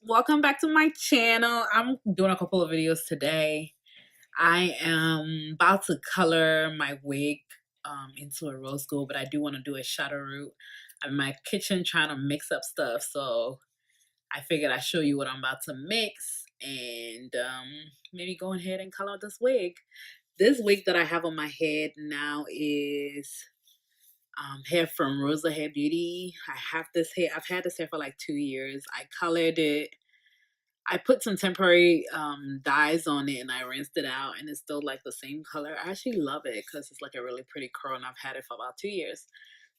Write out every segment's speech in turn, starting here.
welcome back to my channel. I'm doing a couple of videos today. I am about to color my wig into a rose gold, but I do want to do a shadow root. I'm in my kitchen trying to mix up stuff, so I figured I'd show you what I'm about to mix and maybe go ahead and color this wig. This wig that I have on my head now is hair from Rosa Hair Beauty. I have this hair. I've had this hair for like 2 years. I colored it. I put some temporary dyes on it and I rinsed it out and it's still like the same color. I actually love it because it's like a really pretty curl and I've had it for about 2 years.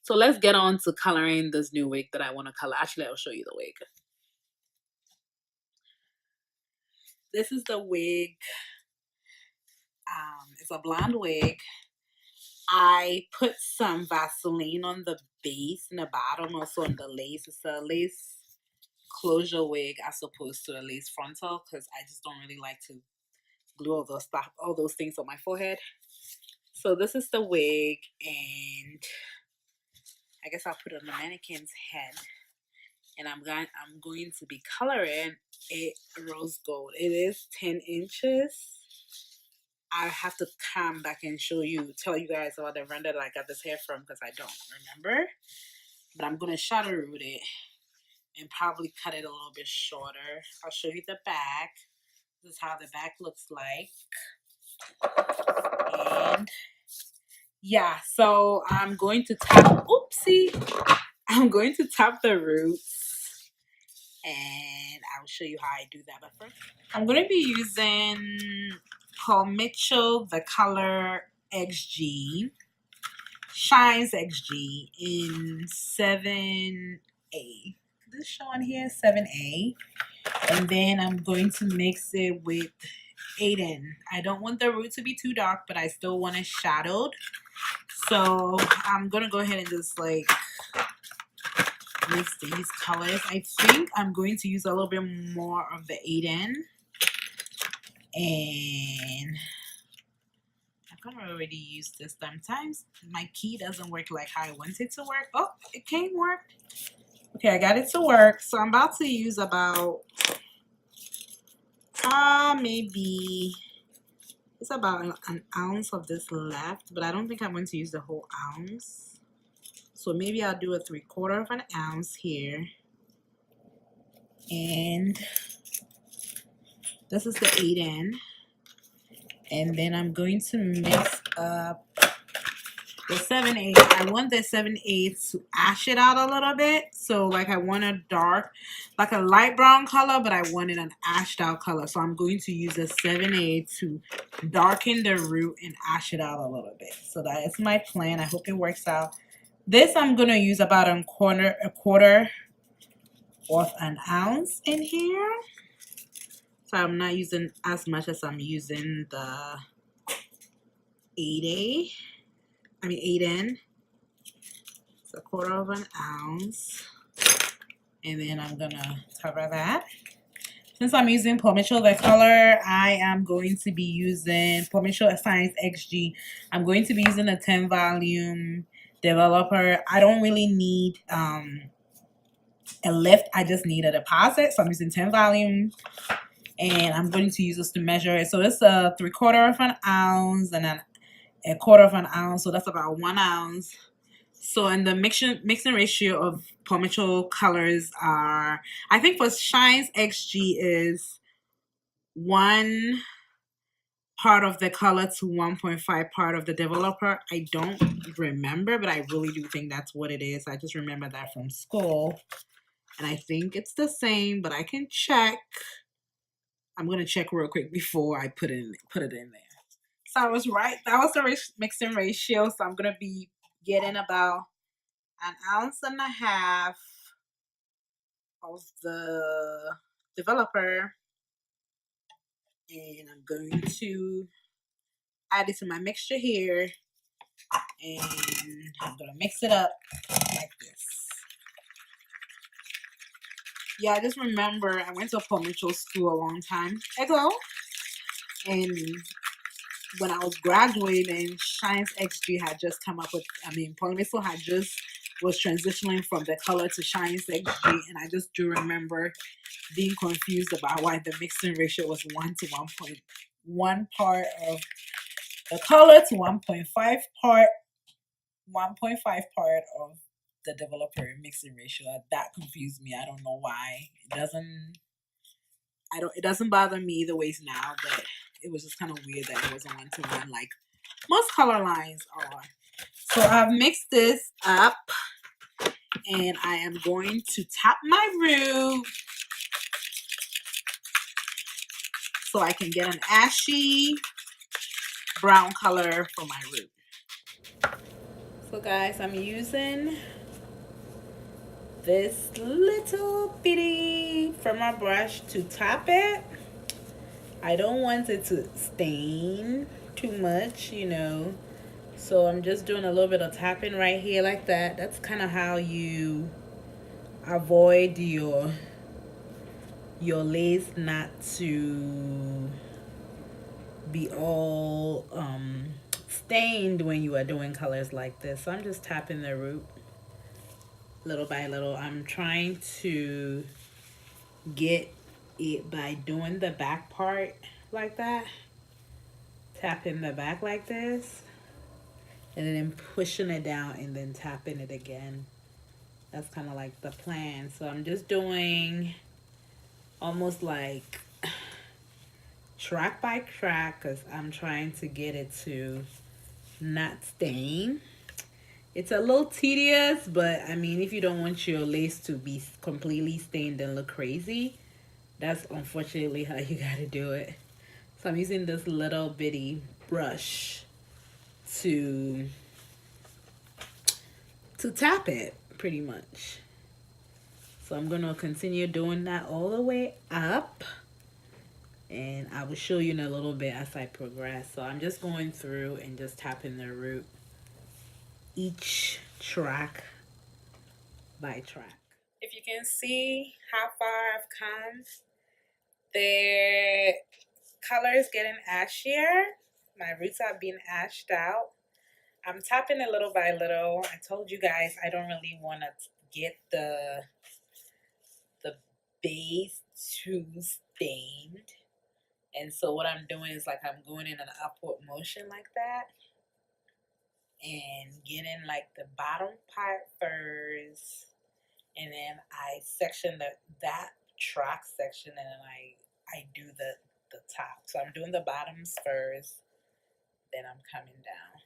So let's get on to coloring this new wig that I want to color. Actually, I'll show you the wig. This is the wig. It's a blonde wig. I put some Vaseline on the base and the bottom, also on the lace. It's a lace closure wig as opposed to a lace frontal because I just don't really like to glue all those things on my forehead. So this is the wig, and I guess I'll put it on the mannequin's head. And I'm going to be coloring it rose gold. It is 10 inches. I have to come back and tell you guys about the vendor that I got this hair from because I don't remember. But I'm going to shadow root it and probably cut it a little bit shorter. I'll show you the back. This is how the back looks like. And yeah, so I'm going to tap, I'm going to tap the roots and I'll show you how I do that. But first, I'm going to be using Paulmitchell, the color XG, Shines XG in 7A. This showing here 7A. And then I'm going to mix it with 8N. I don't want the root to be too dark, but I still want it shadowed. So I'm going to go ahead and just like mix these colors. I think I'm going to use a little bit more of the 8N. And I've already used this sometimes. My key doesn't work like how I want it to work. Oh, it can't work. Okay, I got it to work. So I'm about to use about maybe it's about an ounce of this left, but I don't think I'm going to use the whole ounce. So maybe I'll do a 3/4 of an ounce here. And this is the 8N. And then I'm going to mix up the 7/8. I want the 7/8 to ash it out a little bit. So like I want a dark, like a light brown color, but I wanted an ashed out color. So I'm going to use a 7/8 to darken the root and ash it out a little bit. So that is my plan. I hope it works out. This I'm going to use about a quarter of an ounce in here. So I'm not using as much as I'm using the 8N. It's a 1/4 of an ounce. And then I'm gonna cover that. Since I'm using Paulmitchell the color, I am going to be using Paulmitchell Science XG. I'm going to be using a 10 volume developer. I don't really need a lift, I just need a deposit. So I'm using 10 volume. And I'm going to use this to measure it. So it's a 3/4 of an ounce and then a 1/4 of an ounce. So that's about 1 ounce. So in the mixing ratio of Paulmitchell colors are, I think for Shines XG is 1 part of the color to 1.5 part of the developer. I don't remember, but I really do think that's what it is. I just remember that from school. And I think it's the same, but I can check. I'm going to check real quick before I put it in there. So I was right. That was the mixing ratio. So I'm going to be getting about 1.5 ounces of the developer. And I'm going to add it to my mixture here. And I'm going to mix it up like this. Yeah, I just remember I went to a Paulmitchell school a long time ago. And when I was graduating, Shines XG had just come up with, Paulmitchell was transitioning from the color to Shines XG. And I just do remember being confused about why the mixing ratio was 1 to 1.1 part of the color to 1.5 part of the developer mixing ratio. That confused me. I don't know why. It doesn't bother me either ways now, but it was just kind of weird that it wasn't 1 to 1 like most color lines are. So I've mixed this up and I am going to tap my root so I can get an ashy brown color for my root. So guys, I'm using this little bitty from my brush to tap it. I don't want it to stain too much, you know. So I'm just doing a little bit of tapping right here like that. That's kind of how you avoid your lace not to be all stained when you are doing colors like this. So I'm just tapping the root little by little. I'm trying to get it by doing the back part like that, tapping the back like this, and then pushing it down and then tapping it again. That's kind of like the plan. So I'm just doing almost like track by track because I'm trying to get it to not stain. It's a little tedious, but I mean, if you don't want your lace to be completely stained and look crazy, that's unfortunately how you gotta do it. So I'm using this little bitty brush to tap it pretty much. So I'm gonna continue doing that all the way up, and I will show you in a little bit as I progress. So I'm just going through and just tapping the root each track by track. If you can see how far I've come, the color is getting ashier. My roots are being ashed out. I'm tapping it little by little. I told you guys I don't really want to get the base too stained. And so what I'm doing is like I'm going in an upward motion like that and getting like the bottom part first, and then I section that track section, and then I do the top. So I'm doing the bottoms first, then I'm coming down.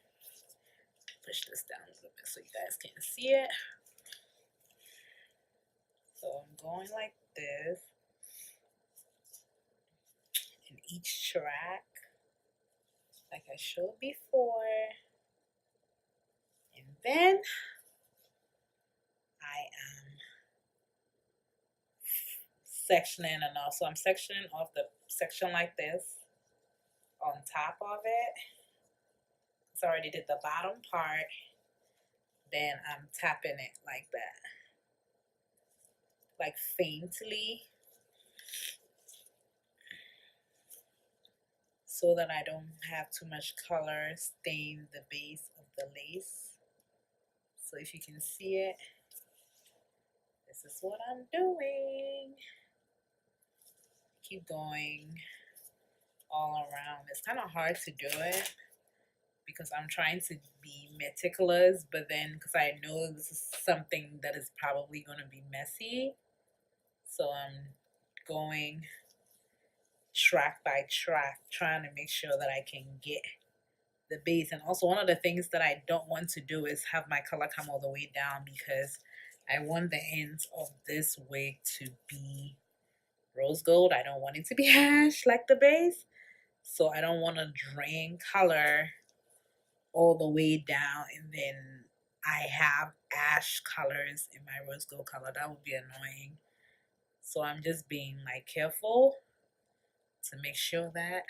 Push this down a little bit so you guys can see it. So I'm going like this in each track, like I showed before. And then I am sectioning, and also I'm sectioning off the section like this on top of it. So I already did the bottom part, then I'm tapping it like that, like faintly, so that I don't have too much color stain the base of the lace. So if you can see it, this is what I'm doing. Keep going all around. It's kind of hard to do it because I'm trying to be meticulous, but then because I know this is something that is probably going to be messy, so I'm going track by track, trying to make sure that I can get the base. And also one of the things that I don't want to do is have my color come all the way down, because I want the ends of this wig to be rose gold. I don't want it to be ash like the base, so I don't want to drain color all the way down and then I have ash colors in my rose gold color. That would be annoying. So I'm just being like careful to make sure that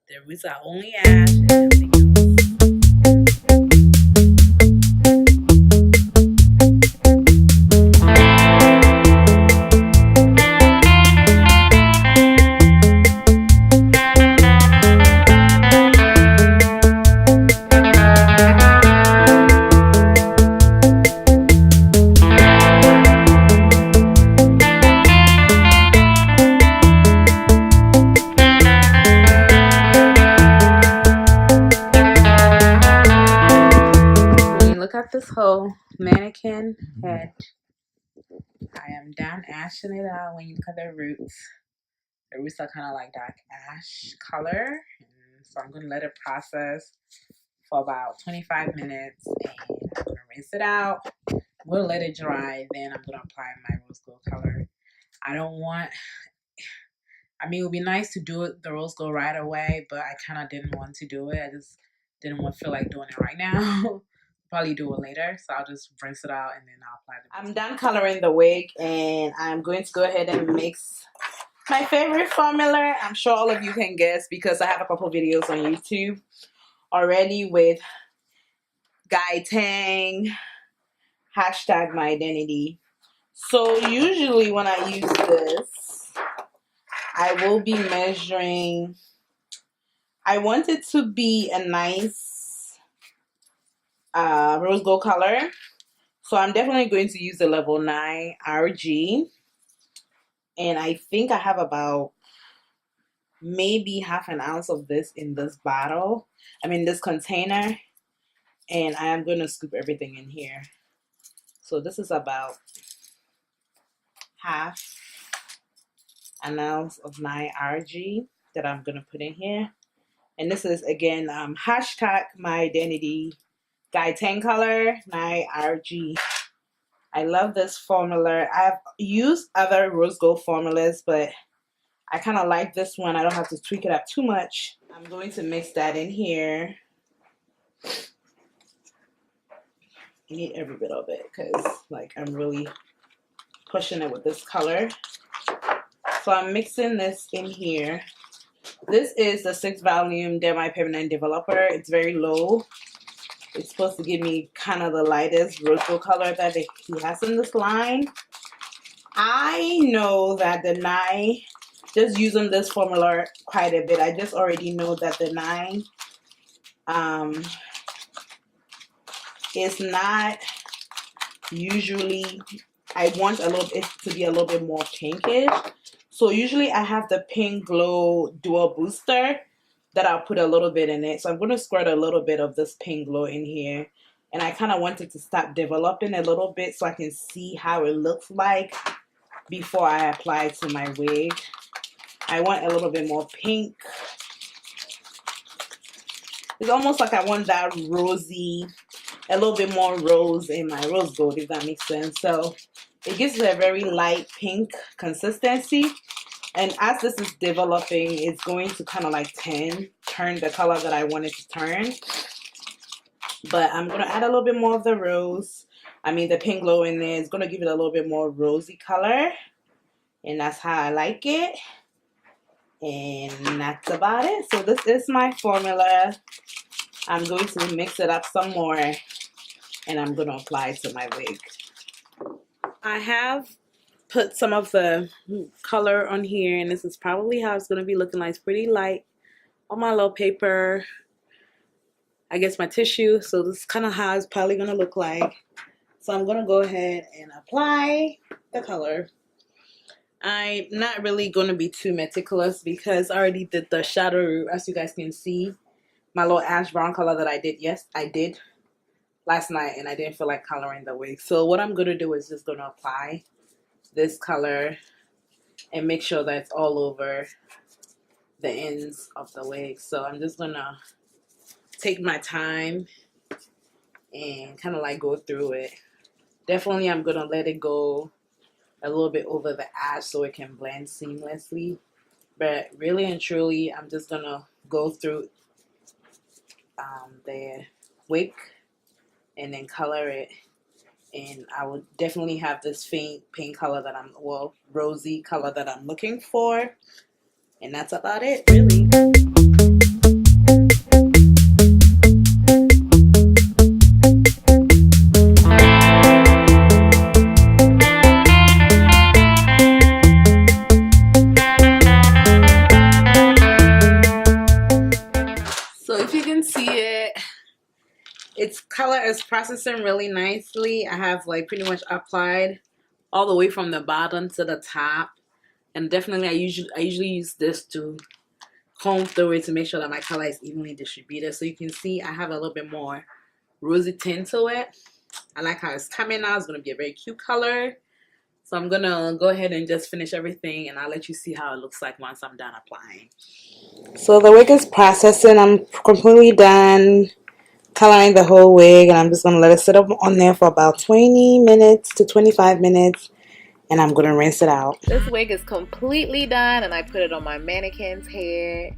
the roots are only ash and everything else. this whole mannequin head. I am done ashing it out. When you look at the roots are kind of like dark ash color. And so I'm going to let it process for about 25 minutes, and I'm going to rinse it out. We'll let it dry, then I'm going to apply my rose gold color. I mean, it would be nice to do it, the rose gold right away, but I kind of didn't want to do it. I just didn't feel like doing it right now. Probably do it later, so I'll just rinse it out and then I'll apply the. I'm done coloring the wig, and I'm going to go ahead and mix my favorite formula. I'm sure all of you can guess because I have a couple videos on YouTube already with Guy Tang, hashtag my identity. So usually when I use this, I will be measuring. I want it to be a nice rose gold color. So I'm definitely going to use the level 9 RG. And I think I have about maybe half an ounce of this in this bottle. I mean this container. And I am going to scoop everything in here. So this is about half an ounce of 9 RG that I'm going to put in here. And this is again hashtag my identity, Guy Tang Color 9 RG. I love this formula. I've used other rose gold formulas, but I kind of like this one. I don't have to tweak it up too much. I'm going to mix that in here. I need every bit of it because like I'm really pushing it with this color. So I'm mixing this in here. This is the 6 volume demi-permanent developer. It's very low. It's supposed to give me kind of the lightest rose gold color that he has in this line. I know that the 9, just using this formula quite a bit, I just already know that the 9 is not usually, I want it to be a little bit more pinkish. So usually I have the Pink Glow Dual Booster that I'll put a little bit in it. So I'm going to squirt a little bit of this Pink Glow in here. And I kind of want it to stop developing a little bit so I can see how it looks like before I apply it to my wig. I want a little bit more pink. It's almost like I want that rosy, a little bit more rose in my rose gold, if that makes sense. So it gives it a very light pink consistency. And as this is developing, it's going to kind of like turn the color that I want it to turn. But I'm going to add a little bit more of the rose. I mean the Pink Glow in there. It's going to give it a little bit more rosy color. And that's how I like it. And that's about it. So this is my formula. I'm going to mix it up some more. And I'm going to apply it to my wig. I have put some of the color on here, and this is probably how it's going to be looking like. It's pretty light on my little paper, I guess my tissue. So this is kind of how it's probably going to look like. So I'm going to go ahead and apply the color. I'm not really going to be too meticulous because I already did the shadow, as you guys can see, my little ash brown color that I did last night, and I didn't feel like coloring the wig. So what I'm going to do is just going to apply this color and make sure that it's all over the ends of the wig. So I'm just going to take my time and kind of like go through it. Definitely I'm going to let it go a little bit over the ash so it can blend seamlessly. But really and truly, I'm just going to go through the wig and then color it. And I would definitely have this faint pink color that rosy color that I'm looking for. And that's about it, really. So if you can see it, its color is processing really nicely. I have like pretty much applied all the way from the bottom to the top, and definitely I usually use this to comb through it to make sure that my color is evenly distributed. So you can see I have a little bit more rosy tint to it. I like how it's coming out. It's going to be a very cute color. So I'm going to go ahead and just finish everything, and I'll let you see how it looks like once I'm done applying. So the wig is processing. I'm completely done coloring the whole wig, and I'm just going to let it sit up on there for about 20 minutes to 25 minutes, and I'm going to rinse it out. This wig is completely done, and I put it on my mannequin's hair.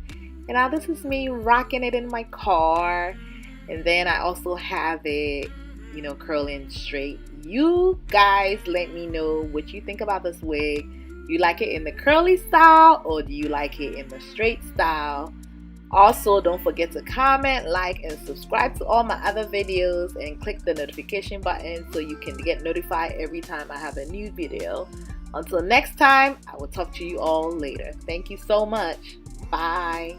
And now this is me rocking it in my car. And then I also have it, you know, curling straight. You guys let me know what you think about this wig. Do you like it in the curly style, or do you like it in the straight style? Also, don't forget to comment, like, and subscribe to all my other videos, and click the notification button so you can get notified every time I have a new video. Until next time, I will talk to you all later. Thank you so much. Bye.